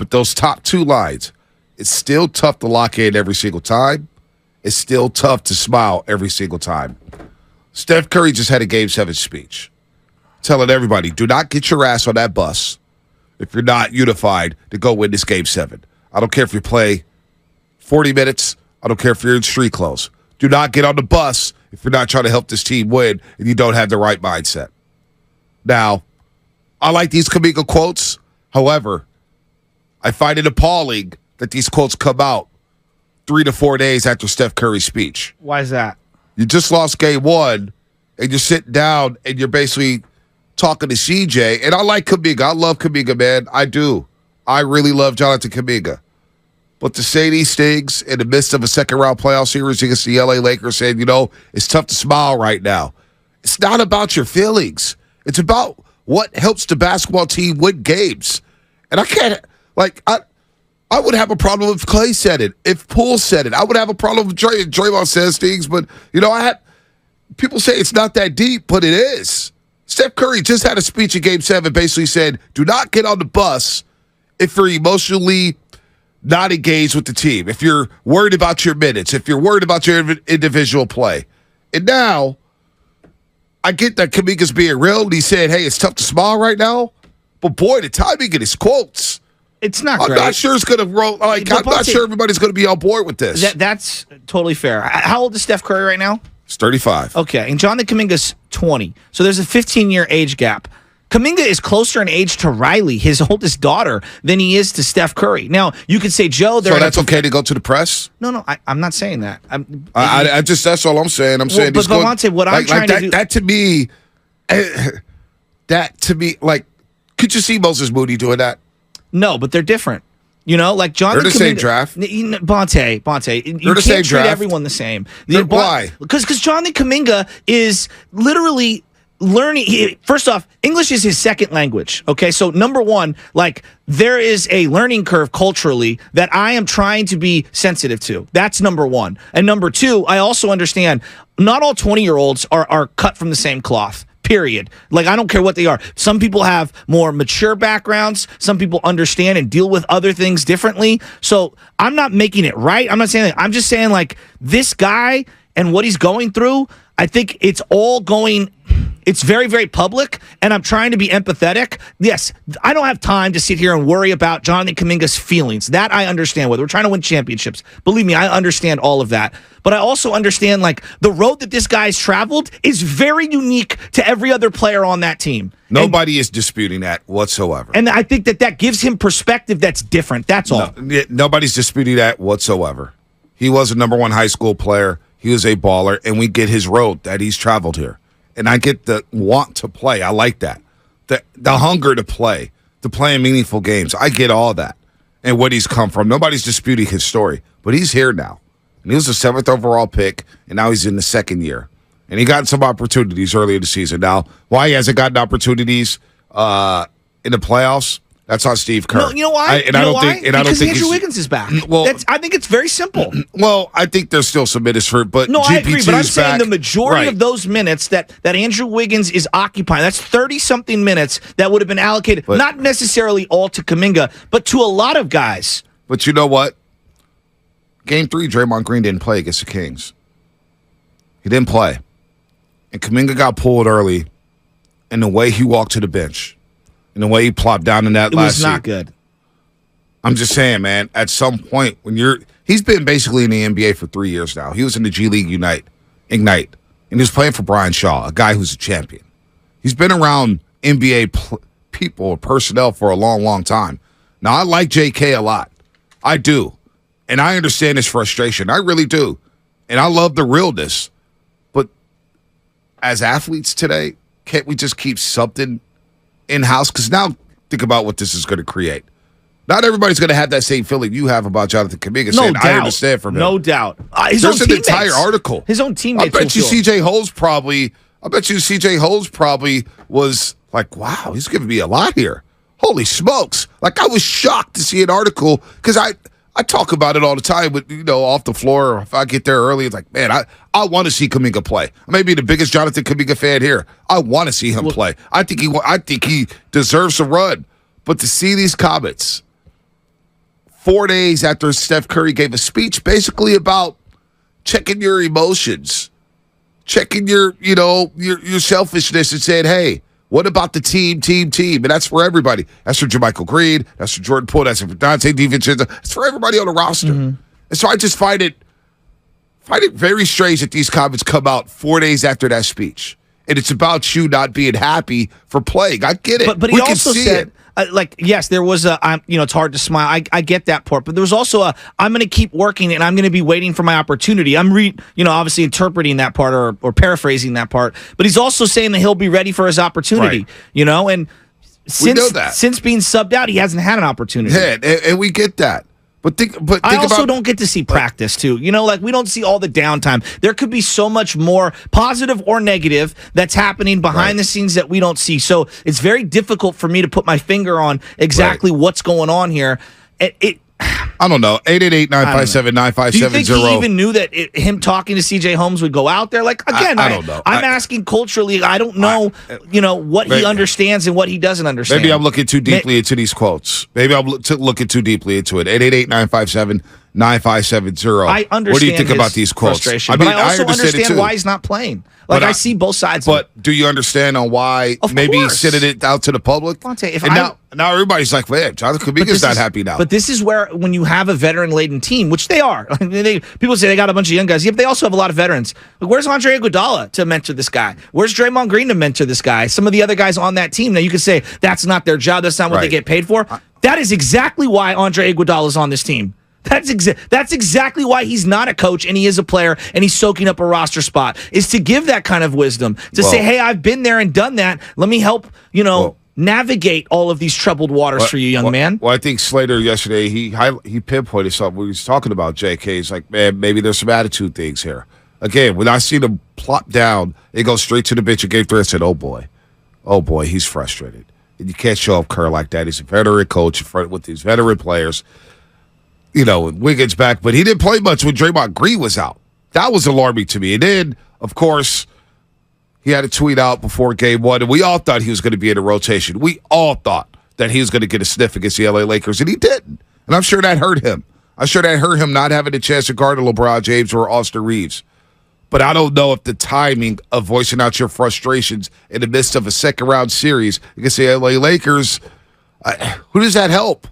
But those top two lines, it's still tough to lock in every single time. It's still tough to smile every single time. Steph Curry just had a Game 7 speech telling everybody, do not get your ass on that bus if you're not unified to go win this Game 7. I don't care if you play 40 minutes. I don't care if you're in street clothes. Do not get on the bus if you're not trying to help this team win and you don't have the right mindset. Now, I like these Kuminga quotes. However, I find it appalling that these quotes come out 3 to 4 days after Steph Curry's speech. Why is that? You just lost Game 1, and you're sitting down, and you're basically talking to CJ. And I like Kuminga. I love Kuminga, man. I do. I really love Jonathan Kuminga. But to say these things in the midst of a second-round playoff series against the LA Lakers saying, it's tough to smile right now. It's not about your feelings. It's about what helps the basketball team win games. And I can't, I would have a problem if Clay said it, if Poole said it. I would have a problem if Draymond says things. But, people say it's not that deep, but it is. Steph Curry just had a speech in Game 7 basically said, do not get on the bus if you're emotionally not engaged with the team, if you're worried about your minutes, if you're worried about your individual play. And now, I get that Kuminga's being real. And he said, hey, it's tough to smile right now. But, boy, the timing of his quotes. It's not great. I'm not sure it's going to roll. I'm not sure everybody's going to be on board with this. That's totally fair. How old is Steph Curry right now? He's 35. Okay, and Jonathan Kuminga's 20. So there's a 15-year age gap. Kuminga is closer in age to Riley, his oldest daughter, than he is to Steph Curry. Now, you could say, Joe... So that's okay to go to the press? No, I'm not saying that. That's all I'm saying. I'm saying... But Valente, what I'm trying to do... That to me, could you see Moses Moody doing that? No, but they're different. Like Jonathan Kuminga... They're the same draft. Bonte, you can't treat everyone the same. Why? Because Jonathan Kuminga is literally... learning. First off, English is his second language. Okay, so number one, there is a learning curve culturally that I am trying to be sensitive to. That's number one. And number two, I also understand not all 20-year-olds are cut from the same cloth. Period. I don't care what they are. Some people have more mature backgrounds. Some people understand and deal with other things differently. So I'm not making it right. I'm not saying that. I'm just saying this guy and what he's going through, I think it's very, very public, and I'm trying to be empathetic. Yes, I don't have time to sit here and worry about Jonathan Kuminga's feelings. That I understand. Whether we're trying to win championships. Believe me, I understand all of that. But I also understand, the road that this guy's traveled is very unique to every other player on that team. Nobody is disputing that whatsoever. And I think that gives him perspective that's different. That's all. Nobody's disputing that whatsoever. He was a number one high school player. He was a baller, and we get his road that he's traveled here. And I get the want to play. I like that. The hunger to play in meaningful games. I get all that and what he's come from. Nobody's disputing his story, but he's here now. And he was the 7th overall pick, and now he's in the second year. And he got some opportunities early in the season. Now, why he hasn't gotten opportunities in the playoffs, that's on Steve Kerr. No, you know why? Because Andrew Wiggins is back. Well, I think it's very simple. Well, I think there's still some minutes for it, but no, I agree. But I'm saying back. The majority of those minutes that Andrew Wiggins is occupying, that's 30-something minutes that would have been allocated, not necessarily all to Kuminga, but to a lot of guys. But you know what? Game 3, Draymond Green didn't play against the Kings. He didn't play. And Kuminga got pulled early, and the way he walked to the bench, and the way he plopped down in that last seat. It was not good. I'm just saying, man, at some point when he's been basically in the NBA for 3 years now. He was in the G League Ignite, and he was playing for Brian Shaw, a guy who's a champion. He's been around NBA people, personnel for a long, long time. Now, I like JK a lot. I do. And I understand his frustration. I really do. And I love the realness. But as athletes today, can't we just keep something in-house? Because now think about what this is going to create. Not everybody's going to have that same feeling you have about Jonathan Kuminga saying, I understand from him. No doubt. There's an entire article. His own teammates. I bet you CJ Holmes probably was like, wow, he's giving me a lot here. Holy smokes. I was shocked to see an article because I talk about it all the time, but off the floor, or if I get there early, it's like, man, I want to see Kuminga play. I may be the biggest Jonathan Kuminga fan here. I want to see him play. I think he deserves a run. But to see these comments 4 days after Steph Curry gave a speech basically about checking your emotions, checking your selfishness and saying, hey, what about the team? And that's for everybody. That's for JaMychal Green. That's for Jordan Poole. That's for Dante DiVincenzo. It's for everybody on the roster. And so I just find it very strange that these comments come out 4 days after that speech. And it's about you not being happy for playing. I get it. But he also said, yes, there was it's hard to smile. I get that part. But there was also I'm going to keep working and I'm going to be waiting for my opportunity. I'm obviously interpreting that part or paraphrasing that part. But he's also saying that he'll be ready for his opportunity, and since being subbed out, he hasn't had an opportunity. Yeah, and we get that. But I also don't get to see practice too. We don't see all the downtime. There could be so much more positive or negative that's happening behind the scenes that we don't see. So it's very difficult for me to put my finger on exactly what's going on here. I don't know. 888-957-9570. Do you think he even knew that him talking to C.J. Holmes would go out there? Like, again, I don't know. I'm asking culturally. I don't know, what he understands and what he doesn't understand. Maybe I'm looking too deeply into these quotes. Maybe I'm looking too deeply into it. 888-957-9570. I understand. What do you think about these quotes? But I also understand why he's not playing. I see both sides. But do you understand on why maybe he's sending it out to the public? Now everybody's like, man, Jonathan Kuminga's not happy now. But this is where, when you have a veteran-laden team, which they are, people say they got a bunch of young guys. Yeah, but they also have a lot of veterans. Like, where's Andre Iguodala to mentor this guy? Where's Draymond Green to mentor this guy? Some of the other guys on that team. Now, you could say that's not their job. That's not what they get paid for. That is exactly why Andre Iguodala is on this team. That's exactly why he's not a coach and he is a player and he's soaking up a roster spot, is to give that kind of wisdom, to say, hey, I've been there and done that. Let me help, navigate all of these troubled waters for you, young man. Well, I think Slater yesterday, he pinpointed something when he was talking about J.K. He's like, man, maybe there's some attitude things here. Again, when I seen him plop down, it goes straight to the bench and game 3. I said, oh boy, he's frustrated. And you can't show up Kerr like that. He's a veteran coach in front with these veteran players. Wiggins back, but he didn't play much when Draymond Green was out. That was alarming to me. And then, of course, he had a tweet out before game 1, and we all thought he was going to be in a rotation. We all thought that he was going to get a sniff against the LA Lakers, and he didn't. And I'm sure that hurt him. I'm sure that hurt him not having a chance to guard LeBron James or Austin Reeves. But I don't know if the timing of voicing out your frustrations in the midst of a second-round series against the LA Lakers, who does that help?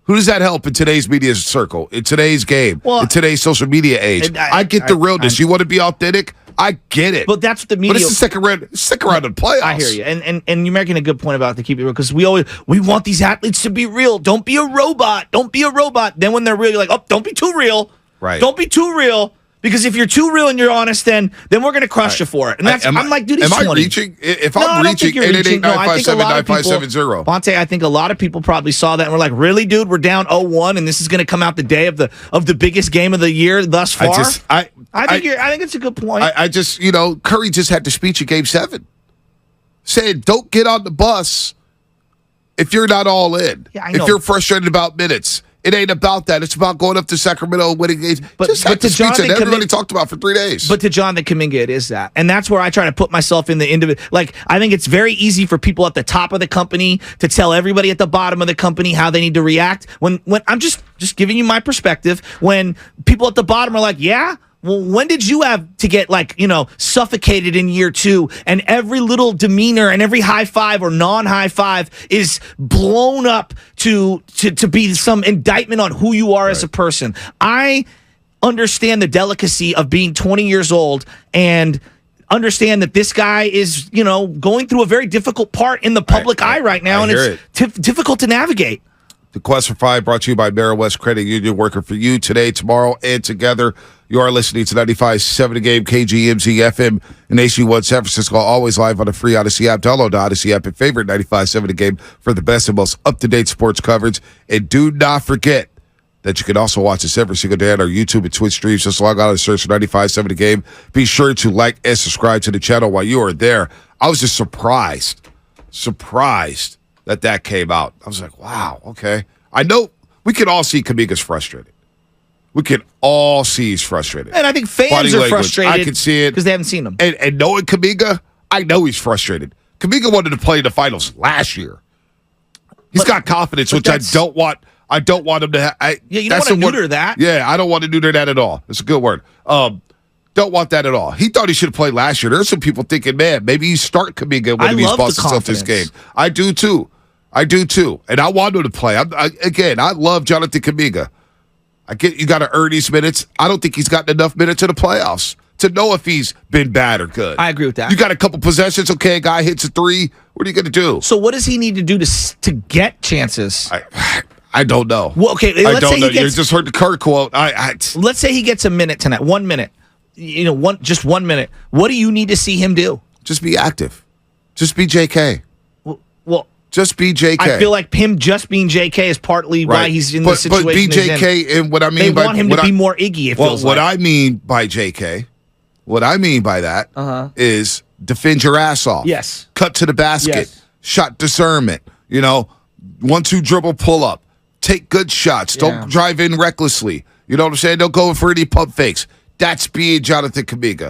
Who does that help in today's media circle, in today's game, in today's social media age? I get the realness. You want to be authentic? I get it. But that's what the media. But it's the second round of the playoffs. I hear you, and you're making a good point about to keep it real, because we want these athletes to be real. Don't be a robot. Don't be a robot. Then when they're real, you're like, oh, don't be too real. Right. Don't be too real. Because if you're too real and you're honest, then we're going to crush you for it. And I'm like, dude, he's 20. Am I reaching? If I'm reaching, 888-957-9570. Bonte, I think a lot of people probably saw that and were like, really, dude, we're down 0-1, and this is going to come out the day of the biggest game of the year thus far. I think it's a good point. I just, Curry just had the speech in Game 7 saying, don't get on the bus if you're not all in. Yeah, I know. If you're frustrated about minutes. It ain't about that. It's about going up to Sacramento and winning games. But to Jonathan that everybody talked about for 3 days. But to Jonathan Kuminga, it is that. And that's where I try to put myself in the individual. Like, I think it's very easy for people at the top of the company to tell everybody at the bottom of the company how they need to react. When I'm just giving you my perspective, when people at the bottom are like, yeah, well, when did you have to get, suffocated in year 2, and every little demeanor and every high five or non-high five is blown up to be some indictment on who you are as a person? I understand the delicacy of being 20 years old and understand that this guy is, going through a very difficult part in the public eye right now, and it's difficult to navigate. The Quest for 5 brought to you by Merrill West Credit Union, working for you today, tomorrow, and together. You are listening to 95.7 The Game, KGMZ FM in HD1 San Francisco, always live on the free Odyssey app. Download the Odyssey app and favorite 95.7 The Game for the best and most up-to-date sports coverage. And do not forget that you can also watch us every single day on our YouTube and Twitch streams. Just log on and search for 95.7 The Game. Be sure to like and subscribe to the channel while you are there. I was just surprised that came out. I was like, wow, okay. I know we can all see Kuminga's frustrated. We can all see he's frustrated. And I think fans are frustrated. I can see it. Because they haven't seen him. And knowing Kuminga, I know he's frustrated. Kuminga wanted to play in the finals last year. He's got confidence, which I don't want I don't want him to. Yeah, you don't want to neuter that. Yeah, I don't want to neuter that at all. It's a good word. Don't want that at all. He thought he should have played last year. There's some people thinking, man, maybe you start Kuminga one of these Boston Celtics games. I do too. And I want him to play. I love Jonathan Kuminga. I get you got to earn these minutes. I don't think he's gotten enough minutes in the playoffs to know if he's been bad or good. I agree with that. You got a couple possessions. Okay, a guy hits a three. What are you going to do? So what does he need to do to get chances? I don't know. Well, okay, let's say you just heard the Kirk quote. Let's say he gets a minute tonight. 1 minute. Just 1 minute. What do you need to see him do? Just be active. Just be JK. Well, just be JK. I feel like him just being JK is partly why he's in this situation. But be JK, and what I mean they want him to be more Iggy. It feels what I mean by JK, what I mean by that is defend your ass off. Yes. Cut to the basket. Yes. Shot discernment. 1-2 dribble pull up. Take good shots. Yeah. Don't drive in recklessly. You know what I'm saying? Don't go for any pump fakes. That's being Jonathan Kuminga.